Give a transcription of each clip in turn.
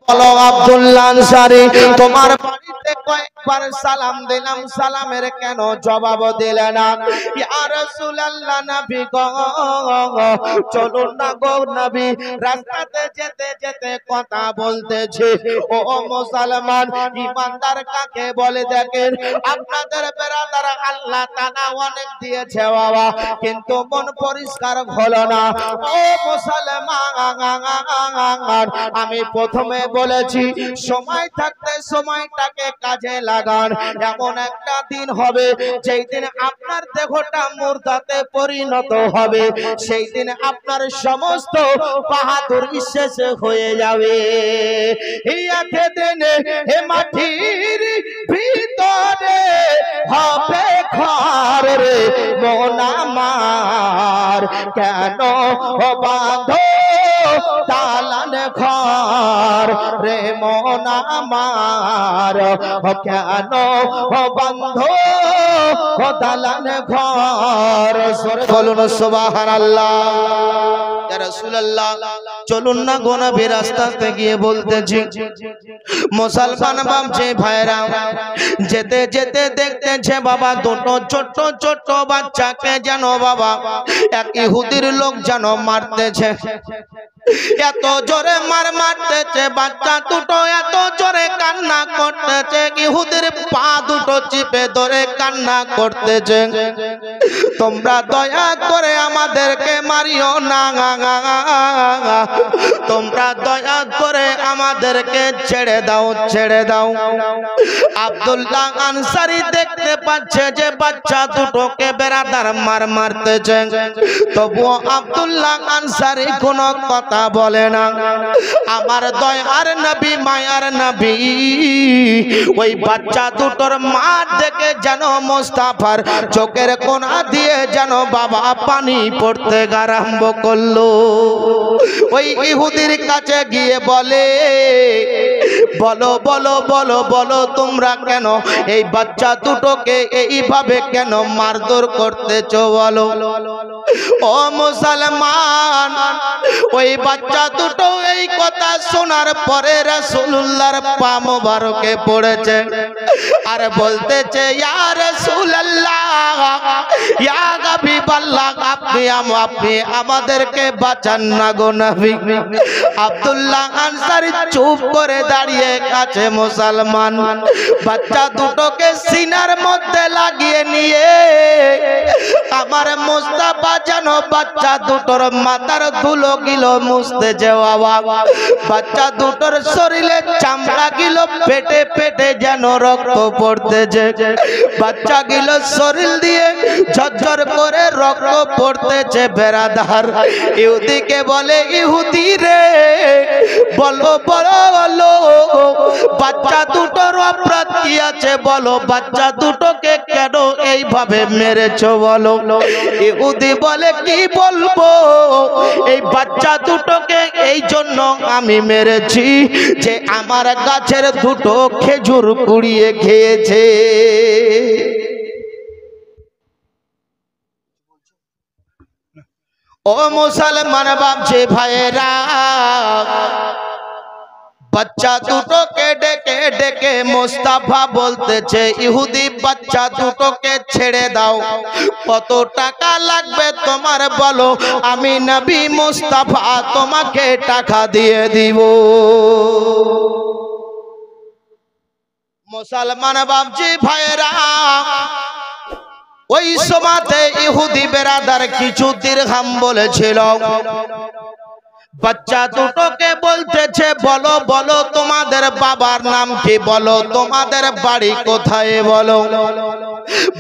বলো আব্দুল্লাহ আনসারী, তোমার বাড়িতে কয়েকবার সালাম দিলাম, সালামের কেন জবাব দিলে না? ইয়া রাসূলুল্লাহ, নবী গো, চলুন না গো নবী, রাস্তাতে যেতে যেতে কথা বলতেছি। ও মুসলমান ইমানদার কাকে বলে দেখেন? আপনাদের বেরাদার আল্লাহ তাআলা অনেক দিয়েছে বাবা, কিন্তু মন পরিষ্কার হলো না। ও মুসলমান, আমি প্রথমে বলেছি সময় থাকতে সময়টাকে কাজে লাগান। এমন একটা দিন হবে যেই দিন আপনার দেহটা মুর্দাতে পরিণত হবে, সেই দিন আপনার সমস্ত বাহাদুরি শেষ হয়ে যাবে। ইয়াতে দেনে হে মাটির ভিতরে হবে ঘর রে মন আমার, কেন বাঁধো দালান ঘর রে মন আমার, কেন বাঁধো দালান ঘর। বলুন সুবহানাল্লাহ। ইয়া রাসূলুল্লাহ, চলুন না গো নবী, রাস্তাতে গিয়ে বলতেছি মুসলমান বাপজি ভাইরা, যেতে যেতে দেখতেছে বাবা দুটো ছোট ছোট বাচ্চাকে যেন বাবা এক ইহুদির লোক যেন মারতেছে। এত জোরে মারতেছে, বাচ্চা দুটো এত জোরে কান্না করতেছে, ইহুদির পা দুটো চিপে ধরে কান্না করতেছে। তোমরা দয়া করে আমাদেরকে মারিও না, তোমরা দয়া করে আমাদেরকে ছেড়ে দাও, ছেড়ে দাও। আব্দুল্লাহ আনসারী দেখতে পাচ্ছে যে বাচ্চা দুটোকে বেরাদার মারতেছে, তবুও আব্দুল্লাহ আনসারী কোনো কথা বলে না। আমার দয়ার নবী, মায়ার নবী, ওই বাচ্চা দুটোর মা দেখে যেন মোস্তাফার চোখের কোনা দিয়ে যেন বাবা পানি পড়তে আরম্ভ করলো। ওই ইহুদির কাছে গিয়ে বলে, বলো বলো বলো বলো, তোমরা কেন এই বাচ্চা দুটোকে এইভাবে কেন মারধর করতেছো বলো। ও মুসলমান, ওই বাচ্চা দুটো এই কথা শোনার পরে রাসূলুল্লাহর পা মোবারকে পড়েছে আর বলতেছে, ইয়া রাসূলুল্লাহ, ইয়া হাবিবাল্লাহ, আপনি আমাদেরকে বাঁচান না গো নবী। আব্দুল্লাহ আনসারী চুপ করে দাঁড়িয়ে আছে। মুসলমান বাচ্চা দুটোকে সিনার মধ্যে লাগিয়ে নিয়ে আমার মুস্তাফা যেন বাচ্চা দুটোর মাথার ধুলো গিলো মুছতে যাওয়া, বাচ্চা দুটোর শরীরে চামড়া গিলো পেটে পেটে যেন রক্ত পড়তেছে, বাচ্চা গিলো শরীর দিয়ে ঝরঝর করে রক্ত পড়তেছে। বেরাদার ইহুদিকে বলে, ইহুদি রে, বলো বলো বলো, বাচ্চা দুটোর অপরাধ কি আছে বলো, বাচ্চা দুটোকে কেন এইভাবে মেরেছো বলো। ইহুদি বলে, কি বলবো, এই বাচ্চা দুটোকে এই জন্য আমি মেরেছি যে আমার গাছের দুটো খেজুর কুড়িয়ে খেয়েছে। ও মুসলমান বাপজি ভাইয়েরা, বাচ্চা দুটোকে ডেকে ডেকে মুস্তাফা বলতেছে, ইহুদি বাচ্চা দুটোকে ছেড়ে দাও, কত টাকা লাগবে তোমার বলো, আমি নবী মুস্তাফা তোমাকে টাকা দিয়ে দিব। মুসলমান বাপজি ভাইয়েরা, ওই সময়তে ইহুদি বেরাদার কিছু দিরহাম বলেছিল। বাচ্চা দুটোকে বলতেছে, বলো বলো তোমাদের বাবার নাম কি বলো, তোমাদের বাড়ি কোথায় বলো।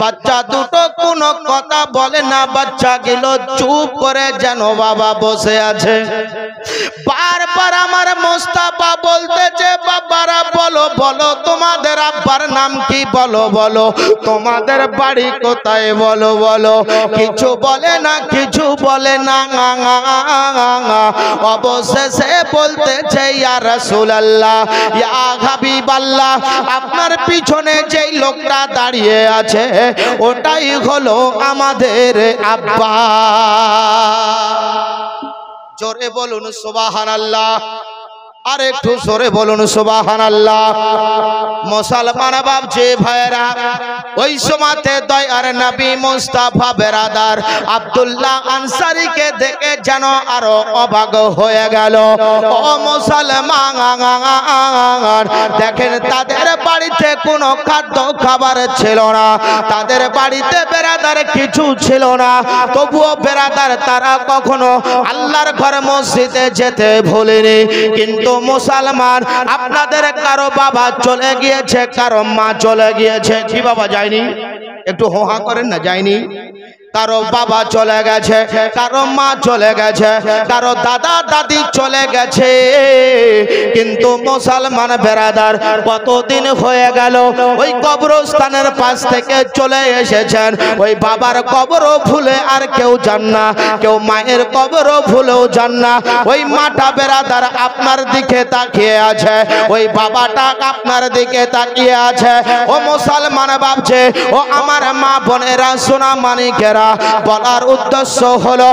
বাচ্চা দুটো কোনো কথা বলে না, বাচ্চা গুলো চুপ করে যেন বাবা বসে আছে। বারবার আমার মুস্তাফা বলতেছে, বাবারা বলো বলো তোমাদের আব্বার নাম কি বলো, বলো তোমাদের বাড়ি কোথায় বলো, বলো। কিছু বলে না, কিছু বলে না। অবশেষে বলতেছে, ইয়া রাসূলুল্লাহ, ইয়া হাবিবাল্লাহ, আপনার পিছনে যেই লোকটা দাঁড়িয়ে আছে ওটাই হলো আমাদের আব্বা। জোরে বলুন সুবহানাল্লাহ। আর একটু জোরে বলুন সুবহানাল্লাহ। মুসলমান বাপজি ভাইরা, ওই সময়তে দয়ার নবী মুস্তাফা বেরাদার আব্দুল্লাহ আনসারীকে দেখে যেন আরো অবাক হয়ে গেল। ও মুসলমান, দেখেন তাদের বাড়িতে কোনো খাদ্য খাবার ছিল না, তাদের বাড়িতে বেরাদার কিছু ছিল না, তবুও বেরাদার তারা কখনো আল্লাহর ঘর মসজিদে যেতে ভুলেনি। কিন্তু মুসলমান, আপনাদের কারো বাবা চলে গিয়েছে, কারো মা চলে গিয়েছে, কি বাবা যায়নি? একটু হোহা করেন না, যায়নি? কারো বাবা চলে গেছে, কারো মা চলে গেছে, কারো দাদা দাদি চলে গেছে, কিন্তু মুসলমান বেরাদার কতদিন হয়ে গেল ওই কবরস্থানের পাশ থেকে চলে এসেছেন। ওই বাবার কবরও ভুলে আর কেউ যান না, কেউ মায়ের কবরও ভুলেও যান না। ওই মাটা বেরাদার আপনার দিকে তাকিয়ে আছে, ওই বাবাটা আপনার দিকে তাকিয়ে আছে। ও মুসলমান ভাবছে, ও আমার মা বোনেরা, সোনা মানিকেরা, বলার উদ্দেশ্য হলো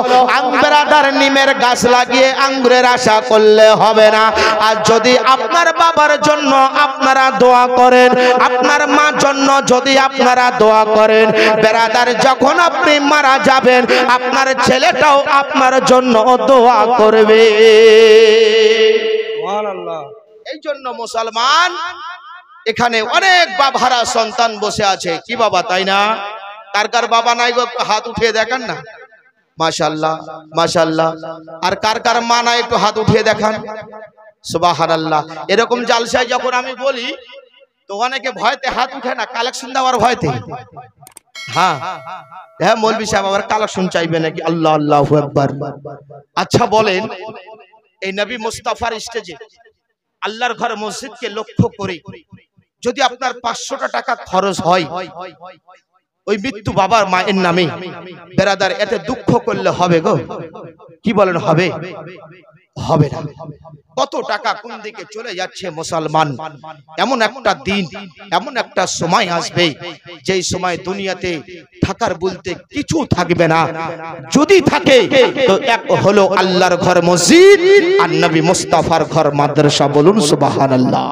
বেরাদার নিমের গাছ লাগিয়ে আঙ্গুরের আশা করলে হবে না। আর যদি আপনার বাবার জন্য আপনারা দোয়া করেন, আপনার মার জন্য যদি আপনারা দোয়া করেন, বেরাদার যখন আপনি মারা যাবেন আপনার ছেলেটাও আপনার জন্য দোয়া করবে। সুবহানাল্লাহ। এই জন্য মুসলমান, এখানে অনেক বাবারা সন্তান বসে আছে, কি বাবা তাই না? কার কার বাবা নাই গো, একটু হাত উঠিয়ে দেখান না। মাশাআল্লাহ মাশাআল্লাহ। আর কার কার মা নাই একটু হাত উঠিয়ে দেখান। সুবহানাল্লাহ। এরকম জালসায় যখন আমি বলি তো অনেকে ভয়তে হাত উঠে না, কালেকশন দেওয়ার ভয়তে। হ্যাঁ হ্যাঁ, মৌলভী সাহেব আবার কালেকশন চাইবে নাকি? আল্লাহ আল্লাহু আকবার। আচ্ছা বলেন, এই নবী মুস্তাফার স্টেজে আল্লাহর ঘর মসজিদকে লক্ষ্য করে যদি আপনার 500 টাকা খরচ হয় ওই মৃত্যু বাবার মায়ের নামে, বেরাদার এতে দুঃখ করলে হবে গো? কি বলেন, হবে? হবে না। কত টাকা কোন দিকে চলে যাচ্ছে মুসলমান। এমন একটা দিন, এমন একটা সময় আসবে যেই সময় দুনিয়াতে থাকার বলতে কিছু থাকবে না। যদি থাকে তো এক হলো আল্লাহর ঘর মসজিদ আর নবী মুস্তাফার ঘর মাদ্রাসা। বলুন সুবহানাল্লাহ।